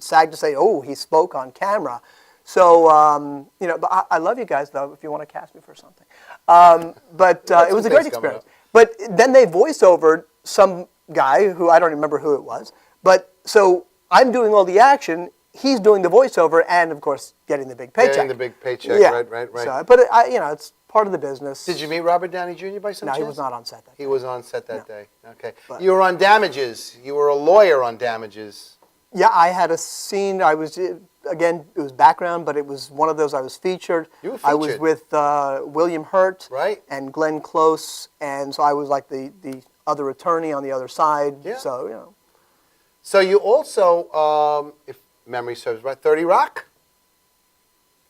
SAG to say, oh, he spoke on camera. So, you know, but I love you guys, though, if you want to cast me for something. But it was a great experience. But then they voice-overed some guy who I don't remember who it was. But so I'm doing all the action. He's doing the voiceover and, of course, getting the big paycheck. Getting the big paycheck, Yeah. right. So, but, you know, it's part of the business. Did you meet Robert Downey Jr. by some chance? No, he was not on set that day. He was on set that day. Okay. But- You were on Damages. You were a lawyer on Damages. Yeah, I had a scene. I was, again, it was background, but it was one of those I was featured. You were I was featured. with William Hurt Right. and Glenn Close, and so I was like the other attorney on the other side. Yeah. So, you know. So you also, if memory serves right, 30 Rock?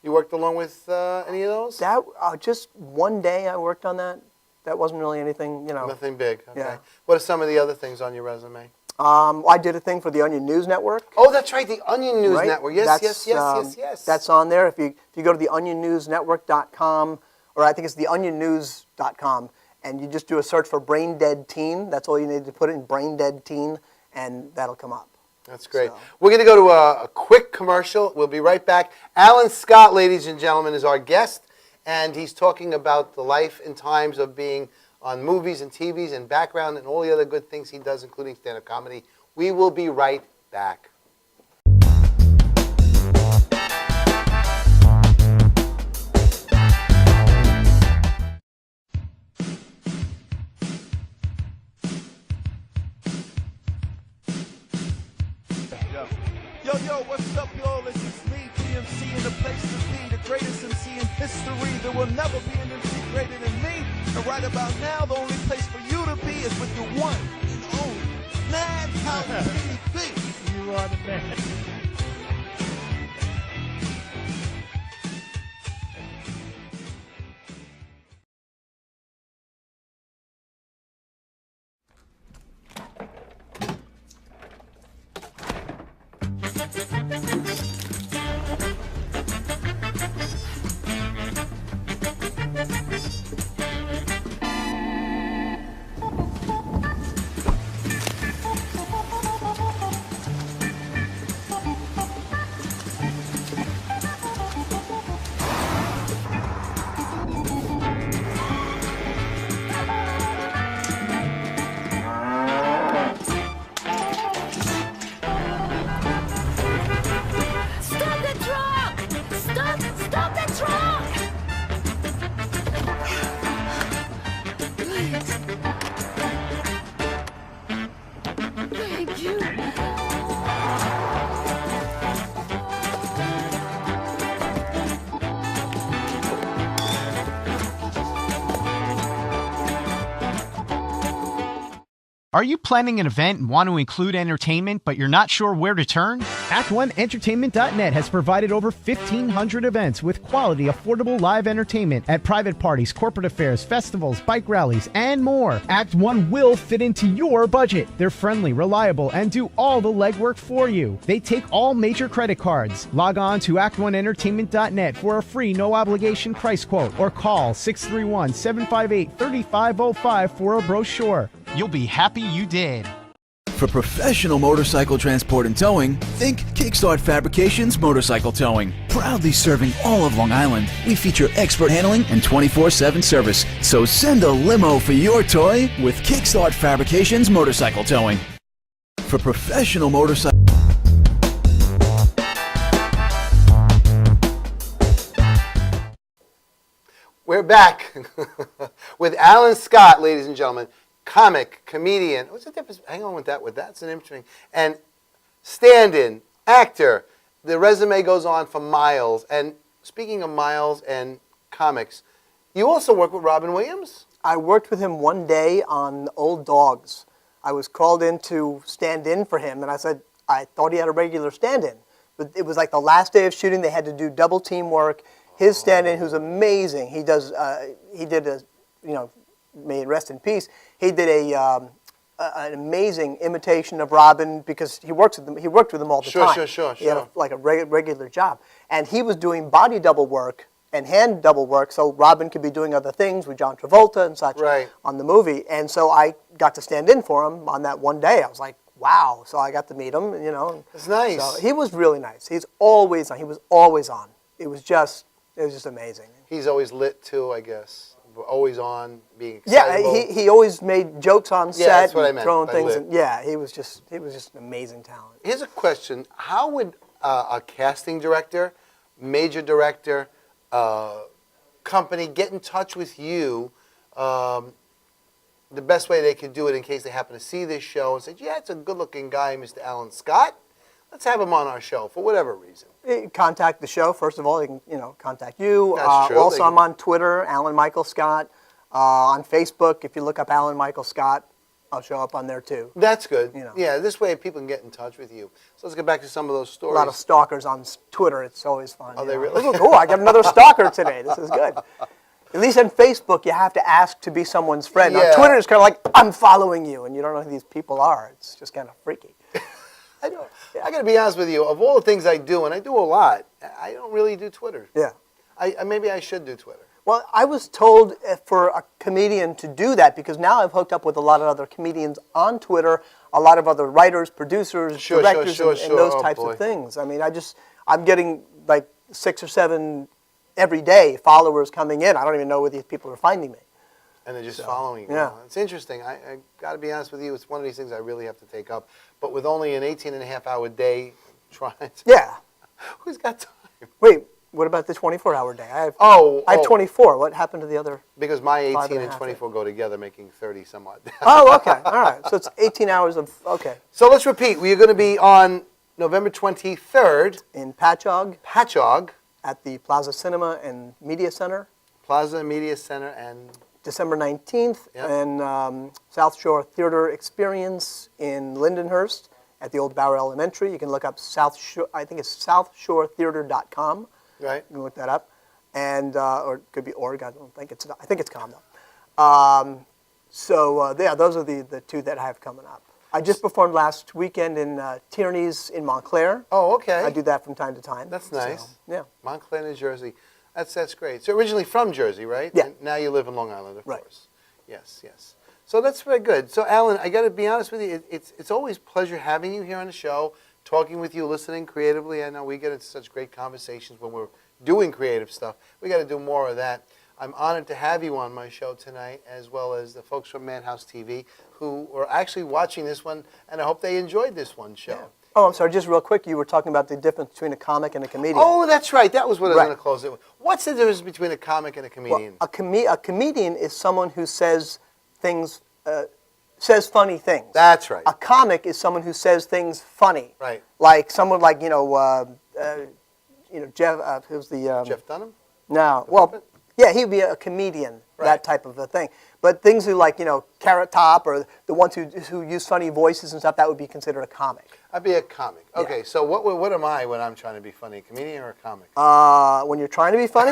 You worked along with any of those? That just one day I worked on that. That wasn't really anything, you know. Nothing big. Okay. Yeah. What are some of the other things on your resume? I did a thing for the Onion News Network. Oh, that's right, the Onion News Right? Network. Yes, That's, yes. That's on there. If you go to the onionnewsnetwork.com, or I think it's the onionnews.com, and you just do a search for Brain Dead Teen. That's all you need to put in, Brain Dead Teen, and that'll come up. That's great. We're going to go to a quick commercial. We'll be right back. Alan Scott, ladies and gentlemen, is our guest, and he's talking about the life and times of being on movies and TVs and background and all the other good things he does, including stand-up comedy. We will be right back. Yo, what's up, y'all? This is me, GMC, in the place to be, the greatest MC in history. There will never be an MC greater than me. And right about now, the only place for you to be is with the one and only Madhouse TV. You are the man. Stop the truck! Stop the truck! Please. Thank you. Are you planning an event and want to include entertainment, but you're not sure where to turn? Act1Entertainment.net has provided over 1,500 events with quality, affordable live entertainment at private parties, corporate affairs, festivals, bike rallies, and more. Act 1 will fit into your budget. They're friendly, reliable, and do all the legwork for you. They take all major credit cards. Log on to Act1Entertainment.net for a free, no-obligation price quote, or call 631-758-3505 for a brochure. You'll be happy you did. For professional motorcycle transport and towing, think Kickstart Fabrications Motorcycle Towing. Proudly serving all of Long Island, we feature expert handling and 24/7 service. So send a limo for your toy with Kickstart Fabrications Motorcycle Towing. For professional motorcycle... We're back with Alan Scott, ladies and gentlemen. Comic, comedian. What's the difference? Hang on with that. That's an interesting. And stand-in, actor. The resume goes on for miles. And speaking of miles and comics, you also work with Robin Williams? I worked with him one day on Old Dogs. I was called in to stand in for him, and I said, I thought he had a regular stand-in. But it was like the last day of shooting. They had to do double team work. His stand-in, who's amazing, he did a, you know, may it rest in peace. He did an amazing imitation of Robin because he worked with them all the time. Sure. He had like a regular job, and he was doing body double work and hand double work, so Robin could be doing other things with John Travolta and such on the movie. And so I got to stand in for him on that one day. I was like, wow! So I got to meet him, you know. It's nice. So he was really nice. He's always on. He was always on. It was just amazing. He's always lit too, I guess. Always on, being excitable. Yeah, he always made jokes on set, that's what I meant throwing by things. lit. And, yeah, he was just an amazing talent. Here's a question: how would a casting director, major director, company get in touch with you? The best way they could do it, in case they happen to see this show and say, "Yeah, it's a good-looking guy, Mr. Alan Scott. let's have him on our show for whatever reason. Contact the show, first of all. They can, contact you. That's true. Also, I'm on Twitter, Alan Michael Scott. On Facebook, if you look up Alan Michael Scott, I'll show up on there too. That's good. You know. Yeah, this way people can get in touch with you. So let's get back to some of those A stories. lot of stalkers on Twitter. It's always fun. Are you they know. really? Look, oh, I got another stalker today. This is good. At least on Facebook, you have to ask to be someone's friend. Yeah. On Twitter, it's kind of like, I'm following you, and you don't know who these people are. It's just kind of freaky. I got to be honest with you. Of all the things I do, and I do a lot, I don't really do Twitter. Yeah. Maybe I should do Twitter. Well, I was told for a comedian to do that because now I've hooked up with a lot of other comedians on Twitter, a lot of other writers, producers, directors, and those types of things. I mean, I'm getting like 6 or 7 every day followers coming in. I don't even know where these people are finding me. And they're just following you. Yeah. It's interesting. I got to be honest with you. It's one of these things I really have to take up. But with only an 18-and-a-half-hour day, trying to... Yeah. Who's got time? Wait, what about the 24-hour day? I have 24. What happened to the other? Because my 18 5 and a and half 24 go together, making 30 somewhat. Oh, okay. All right. So it's 18 hours of, okay. So let's repeat. We are going to be on November 23rd. In Patchogue. Patchogue. At the Plaza Cinema and Media Center. Plaza Media Center and... December 19th, and South Shore Theater Experience in Lindenhurst at the old Bauer Elementary. You can look up South Shore, I think it's southshoretheater.com. Right. You can look that up. And, or it could be org, I don't think it's, I think it's com though. Yeah, those are the 2 that I have coming up. I just performed last weekend in Tierney's in Montclair. Oh, okay. I do that from time to time. That's nice. So, yeah. Montclair, New Jersey. That's great. So originally from Jersey, right? Yeah. And now you live in Long Island, of Right. course. Yes. So that's very good. So Alan, I got to be honest with you. It's always a pleasure having you here on the show, talking with you, listening creatively. I know we get into such great conversations when we're doing creative stuff. We got to do more of that. I'm honored to have you on my show tonight, as well as the folks from Madhouse TV who are actually watching this one, and I hope they enjoyed this one show. Yeah. Oh, I'm sorry, just real quick, you were talking about the difference between a comic and a comedian. Oh, that's right. That was what I was Right. going to close it with. What's the difference between a comic and a comedian? Well, a comedian is someone who says things, says funny things. That's right. A comic is someone who says things funny. Right. Like someone like Jeff. Who's the Jeff Dunham? No. Well, yeah, he'd be a comedian. Right. That type of a thing. But things who like Carrot Top or the ones who use funny voices and stuff, that would be considered a comic. I'd be a comic. Okay, so what am I when I'm trying to be funny? A comedian or a comic? When you're trying to be funny?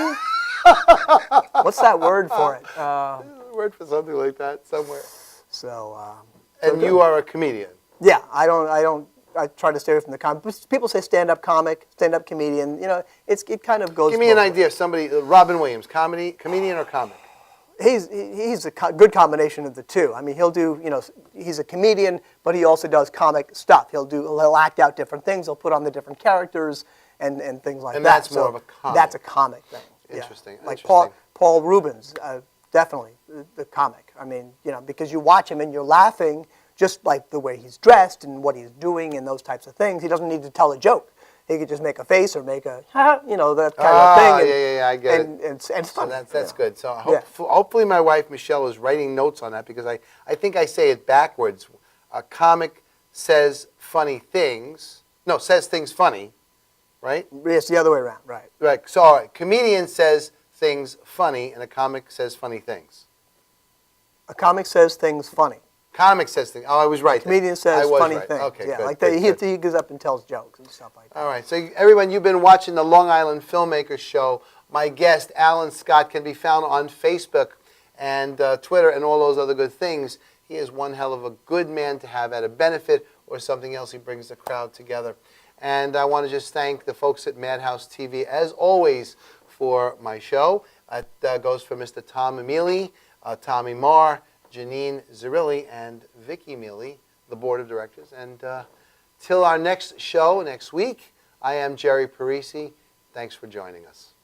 What's that word for it? There's a word for something like that somewhere. So. And you are a comedian. Yeah, I try to stay away from the comic. People say stand-up comic, stand-up comedian. It kind of goes. Give me an idea. Somebody, Robin Williams, comedian or comic? He's a good combination of the two. I mean, he'll do, he's a comedian, but he also does comic stuff. He'll act out different things. He'll put on the different characters and things like that. And that's more of a comic. That's a comic thing. Interesting. Yeah. Like Paul Rubens, definitely the comic. I mean, because you watch him and you're laughing just like the way he's dressed and what he's doing and those types of things. He doesn't need to tell a joke. He could just make a face or make a, that kind of thing. Yeah, I get it. And it's fun. So that's good. So hopefully my wife, Michelle, is writing notes on that because I think I say it backwards. A comic says funny things. No, says things funny, right? It's the other way around, right. Right. So a comedian says things funny and a comic says funny things. A comic says things funny. Comic says things. Oh, I was right. A comedian says funny things. Okay, yeah, good, like good. He goes up and tells jokes and stuff like that. All right. So everyone, you've been watching the Long Island Filmmakers Show. My guest, Alan Scott, can be found on Facebook and Twitter and all those other good things. He is one hell of a good man to have at a benefit or something else. He brings the crowd together. And I want to just thank the folks at Madhouse TV, as always, for my show. That goes for Mr. Tom Emili, Tommy Marr, Janine Zerilli, and Vicky Mealy, the board of directors. And till our next show next week, I am Jerry Parisi. Thanks for joining us.